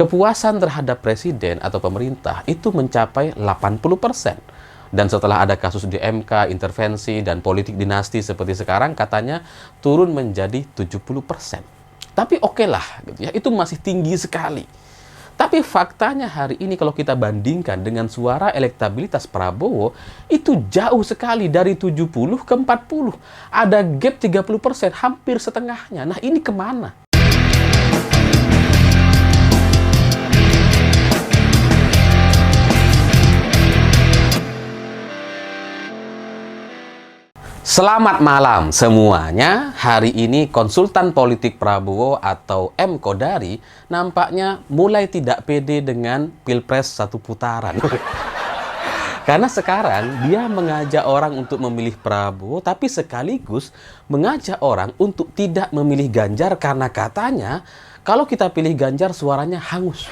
kepuasan terhadap presiden atau pemerintah itu mencapai 80%. Dan setelah ada kasus di MK, intervensi, dan politik dinasti seperti sekarang, katanya turun menjadi 70%. Tapi oke lah, gitu ya, itu masih tinggi sekali. Tapi faktanya hari ini kalau kita bandingkan dengan suara elektabilitas Prabowo, itu jauh sekali dari 70 ke 40. Ada gap 30%, hampir setengahnya. Nah, ini kemana? Selamat malam semuanya. Hari ini konsultan politik Prabowo atau M. Kodari nampaknya mulai tidak pede dengan Pilpres satu putaran. Karena sekarang dia mengajak orang untuk memilih Prabowo, tapi sekaligus mengajak orang untuk tidak memilih Ganjar karena katanya kalau kita pilih Ganjar suaranya hangus.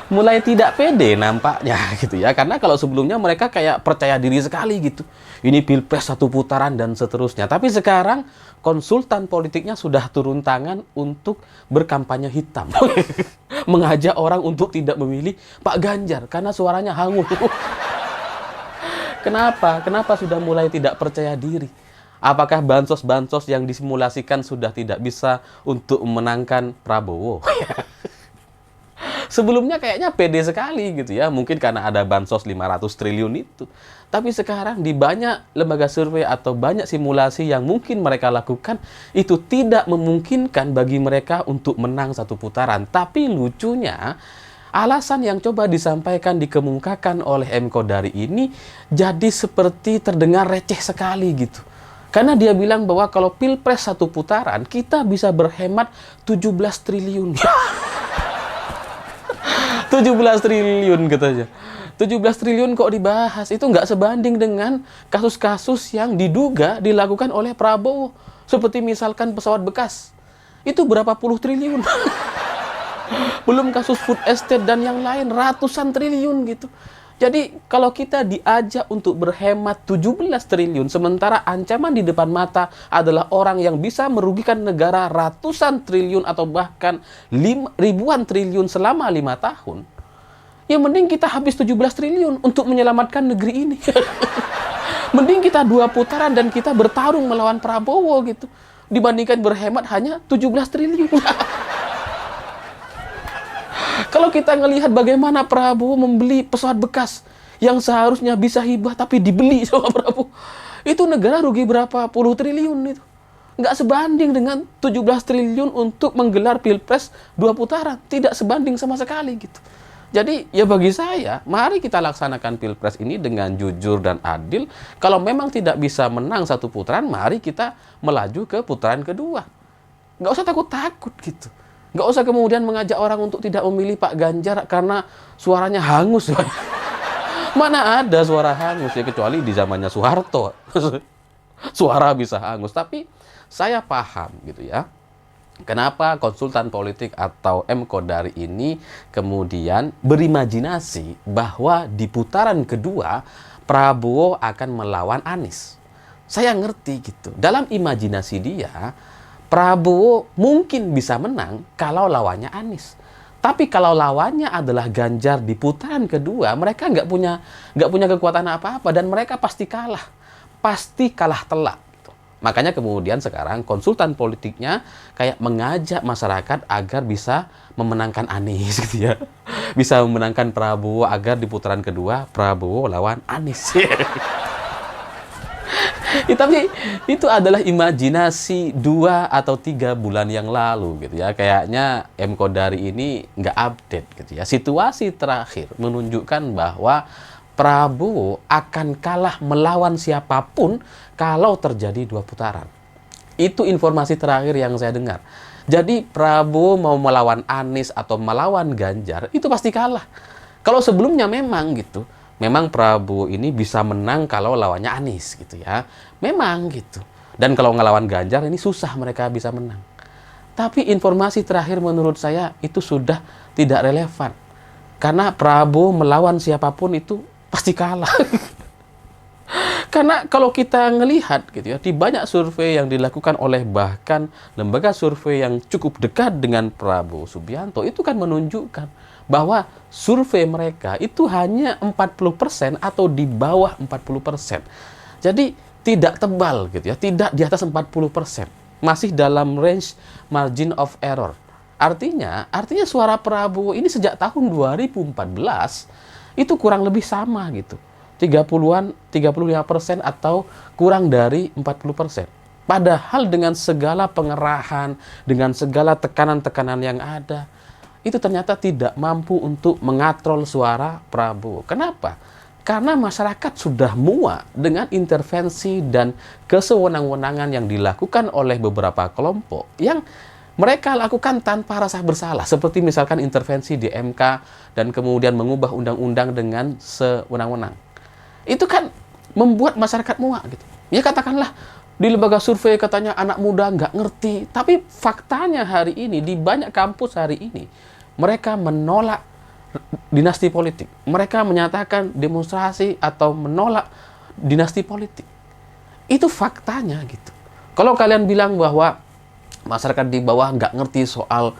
Mulai tidak pede nampaknya gitu ya, karena kalau sebelumnya mereka kayak percaya diri sekali gitu, ini Pilpres satu putaran dan seterusnya. Tapi sekarang konsultan politiknya sudah turun tangan untuk berkampanye hitam. Mengajak orang untuk tidak memilih Pak Ganjar karena suaranya hangus. Kenapa sudah mulai tidak percaya diri? Apakah bansos-bansos yang disimulasikan sudah tidak bisa untuk memenangkan Prabowo? Sebelumnya kayaknya pede sekali gitu ya, mungkin karena ada bansos 500 triliun itu. Tapi sekarang di banyak lembaga survei atau banyak simulasi yang mungkin mereka lakukan, itu tidak memungkinkan bagi mereka untuk menang satu putaran. Tapi lucunya, alasan yang coba disampaikan, dikemukakan oleh M. Kodari ini jadi seperti terdengar receh sekali gitu. Karena dia bilang bahwa kalau Pilpres satu putaran, kita bisa berhemat 17 triliun. 17 triliun katanya. 17 triliun kok dibahas. Itu nggak sebanding dengan kasus-kasus yang diduga dilakukan oleh Prabowo. Seperti misalkan pesawat bekas. Itu berapa puluh triliun. Belum kasus food estate dan yang lain, ratusan triliun gitu. Jadi kalau kita diajak untuk berhemat 17 triliun, sementara ancaman di depan mata adalah orang yang bisa merugikan negara ratusan triliun atau bahkan ribuan triliun selama 5 tahun, ya mending kita habis 17 triliun untuk menyelamatkan negeri ini. Mending kita 2 putaran dan kita bertarung melawan Prabowo gitu, dibandingkan berhemat hanya 17 triliun. Kalau kita ngelihat bagaimana Prabowo membeli pesawat bekas yang seharusnya bisa hibah tapi dibeli sama Prabowo, itu negara rugi berapa puluh triliun itu. Nggak sebanding dengan 17 triliun untuk menggelar Pilpres 2 putaran. Tidak sebanding sama sekali gitu. Jadi ya bagi saya, mari kita laksanakan Pilpres ini dengan jujur dan adil. Kalau memang tidak bisa menang satu putaran, mari kita melaju ke putaran kedua. Nggak usah takut-takut gitu. Nggak usah kemudian mengajak orang untuk tidak memilih Pak Ganjar karena suaranya hangus. Mana ada suara hangus ya, kecuali di zamannya Soeharto. Suara bisa hangus. Tapi saya paham gitu ya, kenapa konsultan politik atau M. Kodari ini kemudian berimajinasi bahwa di putaran kedua Prabowo akan melawan Anies. Saya ngerti gitu. Dalam imajinasi dia, Prabowo mungkin bisa menang kalau lawannya Anies. Tapi kalau lawannya adalah Ganjar di putaran kedua, mereka nggak punya kekuatan apa-apa dan mereka pasti kalah telak. Gitu. Makanya kemudian sekarang konsultan politiknya kayak mengajak masyarakat agar bisa memenangkan Anies gitu ya, bisa memenangkan Prabowo agar di putaran kedua Prabowo lawan Anies. Ya, tapi itu adalah imajinasi 2 atau 3 bulan yang lalu gitu ya. Kayaknya M. Kodari ini nggak update gitu ya. Situasi terakhir menunjukkan bahwa Prabowo akan kalah melawan siapapun kalau terjadi 2 putaran. Itu informasi terakhir yang saya dengar. Jadi Prabowo mau melawan Anies atau melawan Ganjar, itu pasti kalah. Kalau sebelumnya memang gitu, memang Prabowo ini bisa menang kalau lawannya Anies gitu ya. Memang gitu. Dan kalau ngelawan Ganjar ini susah mereka bisa menang. Tapi informasi terakhir menurut saya itu sudah tidak relevan. Karena Prabowo melawan siapapun itu pasti kalah. Karena kalau kita ngelihat gitu ya, di banyak survei yang dilakukan oleh bahkan lembaga survei yang cukup dekat dengan Prabowo Subianto, itu kan menunjukkan bahwa survei mereka itu hanya 40% atau di bawah 40%. Jadi tidak tebal gitu ya, tidak di atas 40%. Masih dalam range margin of error. Artinya suara Prabowo ini sejak tahun 2014 itu kurang lebih sama gitu. 30-an, 35% atau kurang dari 40%. Padahal dengan segala pengerahan, dengan segala tekanan-tekanan yang ada, itu ternyata tidak mampu untuk mengatrol suara Prabowo. Kenapa? Karena masyarakat sudah muak dengan intervensi dan kesewenang-wenangan yang dilakukan oleh beberapa kelompok yang mereka lakukan tanpa rasa bersalah. Seperti misalkan intervensi di MK dan kemudian mengubah undang-undang dengan sewenang-wenang. Itu kan membuat masyarakat muak gitu. Ya katakanlah di lembaga survei katanya anak muda nggak ngerti. Tapi faktanya hari ini di banyak kampus hari ini mereka menolak dinasti politik. Mereka menyatakan demonstrasi atau menolak dinasti politik. Itu faktanya gitu. Kalau kalian bilang bahwa masyarakat di bawah nggak ngerti soal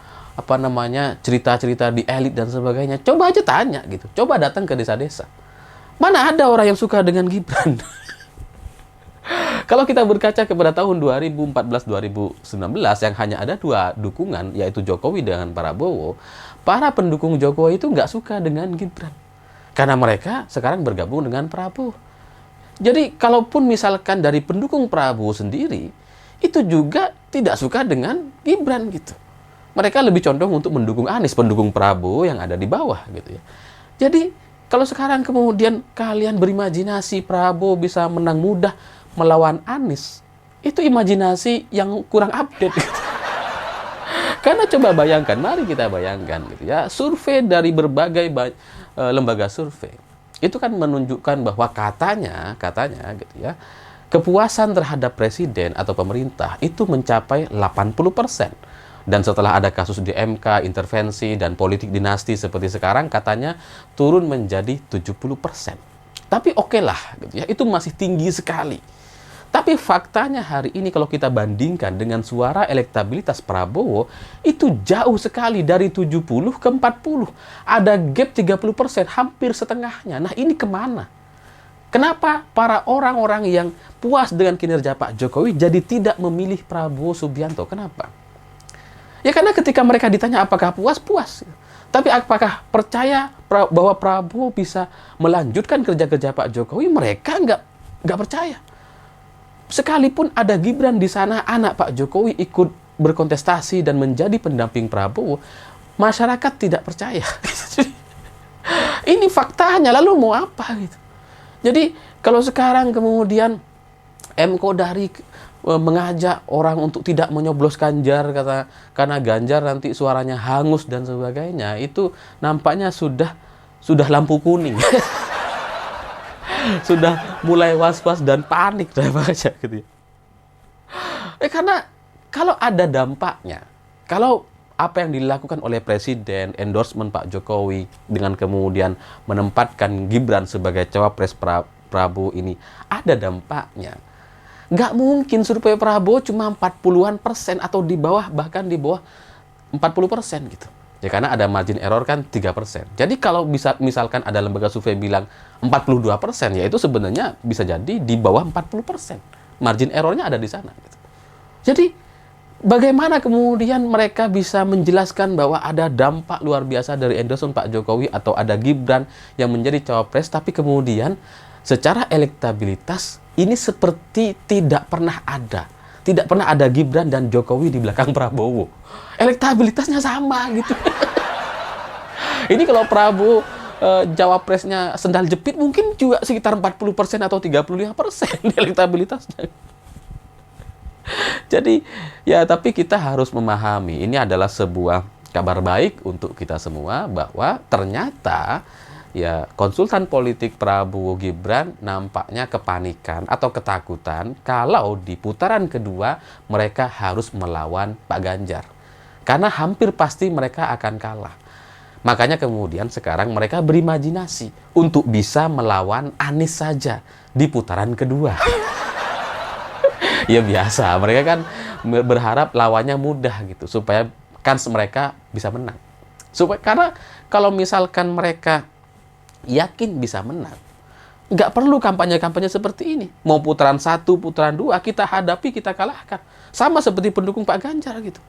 cerita-cerita di elit dan sebagainya, coba aja tanya gitu. Coba datang ke desa-desa. Mana ada orang yang suka dengan Gibran? Kalau kita berkaca kepada tahun 2014-2019 yang hanya ada dua dukungan, yaitu Jokowi dengan Prabowo, para pendukung Jokowi itu nggak suka dengan Gibran. Karena mereka sekarang bergabung dengan Prabowo. Jadi, kalaupun misalkan dari pendukung Prabowo sendiri, itu juga tidak suka dengan Gibran gitu. Mereka lebih condong untuk mendukung Anies, pendukung Prabowo yang ada di bawah gitu ya. Jadi, kalau sekarang kemudian kalian berimajinasi Prabowo bisa menang mudah melawan Anies, itu imajinasi yang kurang update. Gitu. Karena coba bayangkan, mari kita bayangkan gitu ya, survei dari berbagai lembaga survei itu kan menunjukkan bahwa katanya gitu ya, kepuasan terhadap presiden atau pemerintah itu mencapai 80%. Dan setelah ada kasus di MK, intervensi, dan politik dinasti seperti sekarang, katanya turun menjadi 70%. Tapi oke lah, gitu ya, itu masih tinggi sekali. Tapi faktanya hari ini kalau kita bandingkan dengan suara elektabilitas Prabowo, itu jauh sekali dari 70 ke 40. Ada gap 30%, hampir setengahnya. Nah ini kemana? Kenapa para orang-orang yang puas dengan kinerja Pak Jokowi jadi tidak memilih Prabowo Subianto? Kenapa? Ya karena ketika mereka ditanya apakah puas, puas. Tapi apakah percaya bahwa Prabowo bisa melanjutkan kerja-kerja Pak Jokowi? Mereka nggak percaya. Sekalipun ada Gibran di sana, anak Pak Jokowi ikut berkontestasi dan menjadi pendamping Prabowo, masyarakat tidak percaya. Ini faktanya, lalu mau apa gitu? Jadi kalau sekarang kemudian M. Kodari mengajak orang untuk tidak menyoblos Ganjar karena Ganjar nanti suaranya hangus dan sebagainya, itu nampaknya sudah lampu kuning. Sudah mulai was-was dan panik dah baca gitu ya. Karena kalau ada dampaknya, kalau apa yang dilakukan oleh Presiden, endorsement Pak Jokowi dengan kemudian menempatkan Gibran sebagai cawapres Prabowo ini ada dampaknya. Nggak mungkin survei Prabowo cuma 40-an% atau di bawah, bahkan di bawah 40% gitu. Ya karena ada margin error kan 3%. Jadi kalau misalkan ada lembaga survei bilang 42%, ya itu sebenarnya bisa jadi di bawah 40%. Margin errornya ada di sana. Gitu. Jadi bagaimana kemudian mereka bisa menjelaskan bahwa ada dampak luar biasa dari endorsement Pak Jokowi atau ada Gibran yang menjadi cawapres, tapi kemudian secara elektabilitas ini seperti tidak pernah ada. Tidak pernah ada Gibran dan Jokowi di belakang Prabowo. Elektabilitasnya sama gitu. Ini kalau Prabowo cawapresnya sendal jepit mungkin juga sekitar 40% atau 35% elektabilitasnya. Jadi ya tapi kita harus memahami ini adalah sebuah kabar baik untuk kita semua bahwa ternyata ya konsultan politik Prabowo Gibran nampaknya kepanikan atau ketakutan kalau di putaran kedua mereka harus melawan Pak Ganjar. Karena hampir pasti mereka akan kalah. Makanya kemudian sekarang mereka berimajinasi untuk bisa melawan Anies saja di putaran kedua. Ya biasa, mereka kan berharap lawannya mudah gitu, supaya kans mereka bisa menang. Karena kalau misalkan mereka yakin bisa menang, nggak perlu kampanye-kampanye seperti ini. Mau putaran 1, putaran 2, kita hadapi, kita kalahkan. Sama seperti pendukung Pak Ganjar gitu.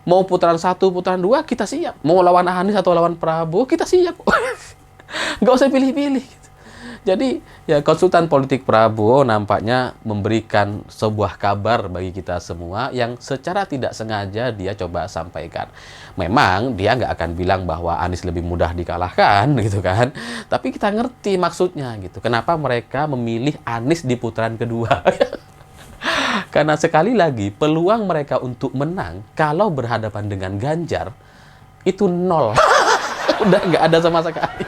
Mau putaran 1, putaran 2, kita siap. Mau lawan Anies atau lawan Prabowo, kita siap. Nggak usah pilih-pilih. Gitu. Jadi, ya konsultan politik Prabowo nampaknya memberikan sebuah kabar bagi kita semua yang secara tidak sengaja dia coba sampaikan. Memang dia nggak akan bilang bahwa Anies lebih mudah dikalahkan, gitu kan. Tapi kita ngerti maksudnya, gitu. Kenapa mereka memilih Anies di putaran kedua. Karena sekali lagi, peluang mereka untuk menang kalau berhadapan dengan Ganjar, itu nol. Udah nggak ada sama sekali.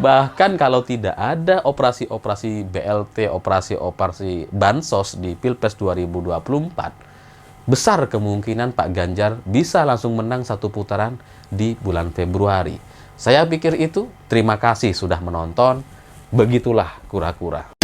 Bahkan kalau tidak ada operasi-operasi BLT, operasi-operasi Bansos di Pilpres 2024, besar kemungkinan Pak Ganjar bisa langsung menang 1 putaran di bulan Februari. Saya pikir itu. Terima kasih sudah menonton. Begitulah kura-kura.